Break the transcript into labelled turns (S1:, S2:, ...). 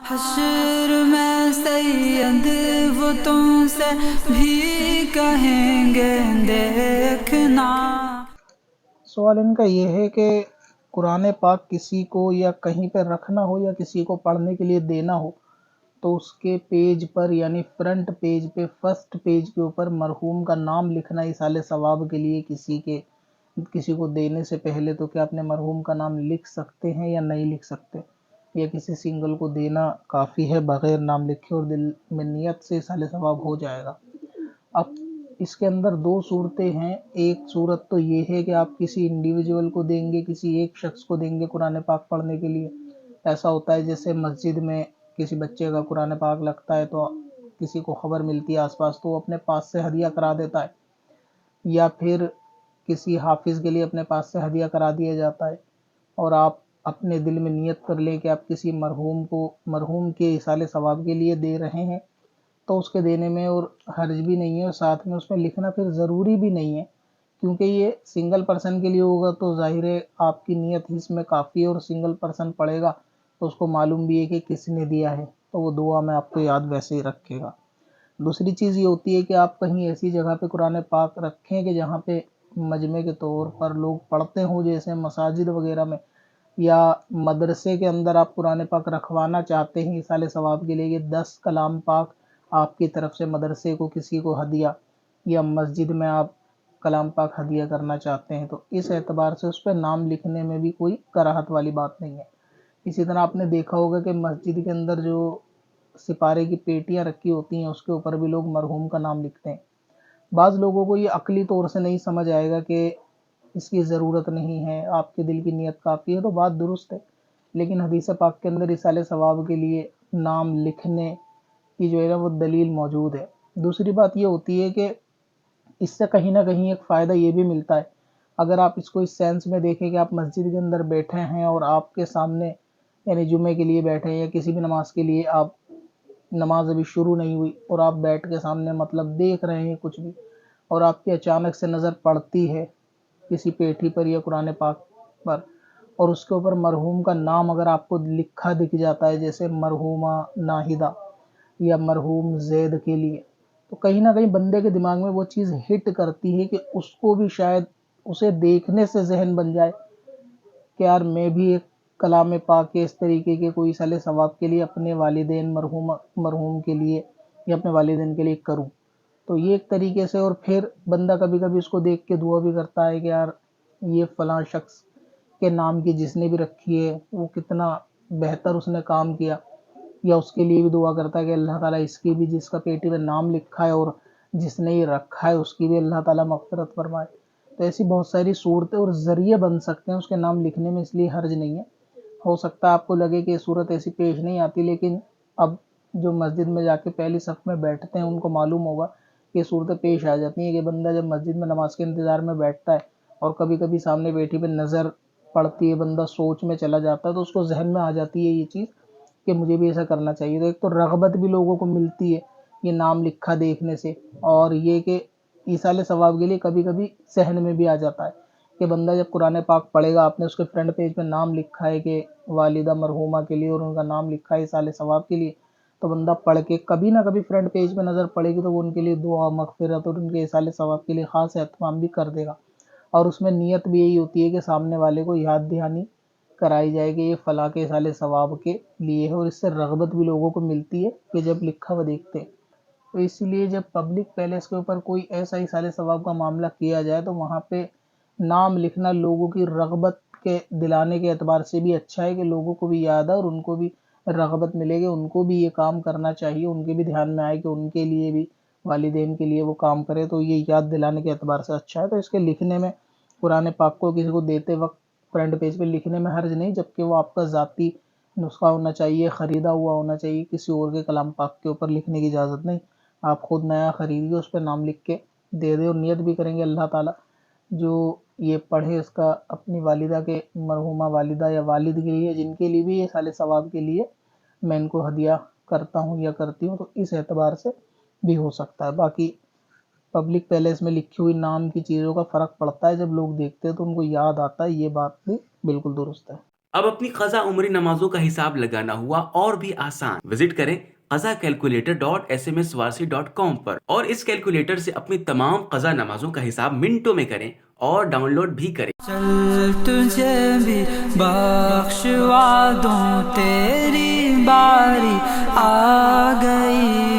S1: حشر میں سید وہ تم سے بھی کہیں گے دیکھنا۔
S2: سوال ان کا یہ ہے کہ قرآن پاک کسی کو یا کہیں پہ رکھنا ہو یا کسی کو پڑھنے کے لیے دینا ہو تو اس کے پیج پر یعنی فرنٹ پیج پہ فرسٹ پیج کے اوپر مرحوم کا نام لکھنا ایصال ثواب کے لیے کسی کو دینے سے پہلے، تو کیا اپنے مرحوم کا نام لکھ سکتے ہیں یا نہیں لکھ سکتے، یا کسی سنگل کو دینا کافی ہے بغیر نام لکھے اور دل میں نیت سے ایصال ثواب ہو جائے گا؟ اب اس کے اندر دو صورتیں ہیں۔ ایک صورت تو یہ ہے کہ آپ کسی انڈیویجول کو دیں گے، کسی ایک شخص کو دیں گے قرآن پاک پڑھنے کے لیے۔ ایسا ہوتا ہے جیسے مسجد میں کسی بچے کا قرآن پاک لگتا ہے تو کسی کو خبر ملتی ہے آس پاس تو وہ اپنے پاس سے ہدیہ کرا دیتا ہے، یا پھر کسی حافظ کے لیے اپنے پاس سے ہدیہ کرا دیا جاتا ہے، اور آپ اپنے دل میں نیت کر لیں کہ آپ کسی مرحوم کے ایصال ثواب کے لیے دے رہے ہیں، تو اس کے دینے میں اور حرج بھی نہیں ہے، اور ساتھ میں اس میں لکھنا پھر ضروری بھی نہیں ہے، کیونکہ یہ سنگل پرسن کے لیے ہوگا تو ظاہر ہے آپ کی نیت ہی اس میں کافی ہے، اور سنگل پرسن پڑھے گا تو اس کو معلوم بھی ہے کہ کس نے دیا ہے، تو وہ دعا میں آپ کو یاد ویسے ہی رکھے گا۔ دوسری چیز یہ ہوتی ہے کہ آپ کہیں ایسی جگہ پہ قرآن پاک رکھیں کہ جہاں پہ مجمع کے طور پر لوگ پڑھتے ہوں، جیسے مساجد وغیرہ میں، یا مدرسے کے اندر آپ قرآن پاک رکھوانا چاہتے ہیں ایصال ثواب کے لیے کہ 10 کلام پاک آپ کی طرف سے مدرسے کو کسی کو ہدیہ، یا مسجد میں آپ کلام پاک ہدیہ کرنا چاہتے ہیں، تو اس اعتبار سے اس پہ نام لکھنے میں بھی کوئی کراہت والی بات نہیں ہے۔ اسی طرح آپ نے دیکھا ہوگا کہ مسجد کے اندر جو سپارے کی پیٹیاں رکھی ہوتی ہیں اس کے اوپر بھی لوگ مرحوم کا نام لکھتے ہیں۔ بعض لوگوں کو یہ عقلی طور سے نہیں سمجھ آئے گا کہ اس کی ضرورت نہیں ہے، آپ کے دل کی نیت کافی ہے، تو بات درست ہے، لیکن حدیث پاک کے اندر ایصال ثواب کے لیے نام لکھنے کی جو ہے نا وہ دلیل موجود ہے۔ دوسری بات یہ ہوتی ہے کہ اس سے کہیں نہ کہیں ایک فائدہ یہ بھی ملتا ہے، اگر آپ اس کو اس سینس میں دیکھیں کہ آپ مسجد کے اندر بیٹھے ہیں اور آپ کے سامنے یعنی جمعے کے لیے بیٹھے ہیں یا کسی بھی نماز کے لیے، آپ نماز ابھی شروع نہیں ہوئی اور آپ بیٹھ کے سامنے مطلب دیکھ رہے ہیں کچھ بھی، اور آپ کی اچانک سے نظر پڑتی ہے کسی پیٹھی پر یا قرآن پاک پر، اور اس کے اوپر مرحوم کا نام اگر آپ کو لکھا دکھ جاتا ہے، جیسے مرحومہ ناہدہ یا مرحوم زید کے لیے، تو کہیں نہ کہیں بندے کے دماغ میں وہ چیز ہٹ کرتی ہے کہ اس کو بھی شاید اسے دیکھنے سے ذہن بن جائے کہ یار میں بھی ایک کلام پاک کے اس طریقے کے کوئی ایصال ثواب کے لیے اپنے والدین مرحوم کے لیے یا اپنے والدین کے لیے کروں، تو یہ ایک طریقے سے، اور پھر بندہ کبھی کبھی اس کو دیکھ کے دعا بھی کرتا ہے کہ یار یہ فلاں شخص کے نام کی جس نے بھی رکھی ہے وہ کتنا بہتر اس نے کام کیا، یا اس کے لیے بھی دعا کرتا ہے کہ اللہ تعالیٰ اس کی بھی، جس کا پیٹی میں نام لکھا ہے اور جس نے یہ رکھا ہے اس کی بھی اللہ تعالیٰ مغفرت فرمائے۔ تو ایسی بہت ساری صورتیں اور ذریعے بن سکتے ہیں اس کے نام لکھنے میں، اس لیے حرج نہیں ہے۔ ہو سکتا ہے آپ کو لگے کہ یہ صورت ایسی پیش نہیں آتی، لیکن اب جو مسجد میں جا کے پہلی صف میں بیٹھتے ہیں ان کو معلوم ہوگا کہ یہ صورتیں پیش آ جاتی ہیں کہ بندہ جب مسجد میں نماز کے انتظار میں بیٹھتا ہے اور کبھی کبھی سامنے بیٹھی پہ نظر پڑتی ہے، بندہ سوچ میں چلا جاتا ہے، تو اس کو ذہن میں آ جاتی ہے یہ چیز کہ مجھے بھی ایسا کرنا چاہیے، تو ایک تو رغبت بھی لوگوں کو ملتی ہے یہ نام لکھا دیکھنے سے، اور یہ کہ ایصال ثواب کے لیے کبھی کبھی ذہن میں بھی آ جاتا ہے کہ بندہ جب قرآن پاک پڑھے گا، آپ نے اس کے فرنٹ پیج پہ نام لکھا ہے کہ والدہ مرحومہ کے لیے اور ان کا نام لکھا ہے ایصال ثواب کے لیے، تو بندہ پڑھ کے کبھی نہ کبھی فرنٹ پیج پہ نظر پڑے گی تو وہ ان کے لیے دعا مغفرت اور ان کے ایصال ثواب کے لیے خاص اہتمام بھی کر دے گا، اور اس میں نیت بھی یہی ہوتی ہے کہ سامنے والے کو یاد دہانی کرائی جائے کہ یہ فلاں کے ایصال ثواب کے لیے ہے، اور اس سے رغبت بھی لوگوں کو ملتی ہے کہ جب لکھا ہوا دیکھتے ہیں۔ تو اسی لیے جب پبلک پیلیس کے اوپر کوئی ایسا ایصال ثواب کا معاملہ کیا جائے تو وہاں پہ نام لکھنا لوگوں کی رغبت کے دلانے کے اعتبار سے بھی اچھا ہے کہ لوگوں کو بھی یاد ہے اور ان کو بھی رغبت ملے گی، ان کو بھی یہ کام کرنا چاہیے، ان کے بھی دھیان میں آئے کہ ان کے لیے بھی والدین کے لیے وہ کام کرے، تو یہ یاد دلانے کے اعتبار سے اچھا ہے۔ تو اس کے لکھنے میں قرآن پاک کو کسی کو دیتے وقت فرنٹ پیج پہ لکھنے میں حرج نہیں، جبکہ وہ آپ کا ذاتی نسخہ ہونا چاہیے، خریدا ہوا ہونا چاہیے، کسی اور کے کلام پاک کے اوپر لکھنے کی اجازت نہیں۔ آپ خود نیا خریدیے، اس پہ نام لکھ کے دے دیں، اور نیت بھی کریں گے اللہ تعالیٰ جو یہ پڑھے اس کا اپنی والدہ کے، مرحومہ والدہ یا والد کے لیے، جن کے لیے بھی یہ ایصال ثواب کے لیے میں ان کو ہدیہ کرتا ہوں یا کرتی ہوں، تو اس اعتبار سے بھی ہو سکتا ہے۔ باقی پبلک پیلیس میں لکھی ہوئی نام کی چیزوں کا فرق پڑتا ہے، جب لوگ دیکھتے ہیں تو ان کو یاد آتا ہے، یہ بات بھی بالکل درست ہے۔
S3: اب اپنی قضا عمری نمازوں کا حساب لگانا ہوا اور بھی آسان. وزٹ کریں qazakalculator.smswarsi.com پر اور اس کیلکولیٹر سے اپنی تمام قضا نمازوں کا حساب منٹوں میں کریں اور ڈاؤن لوڈ بھی کریں.
S1: چل تجھے بھی بخشوا دوں، تیری باری آ گئی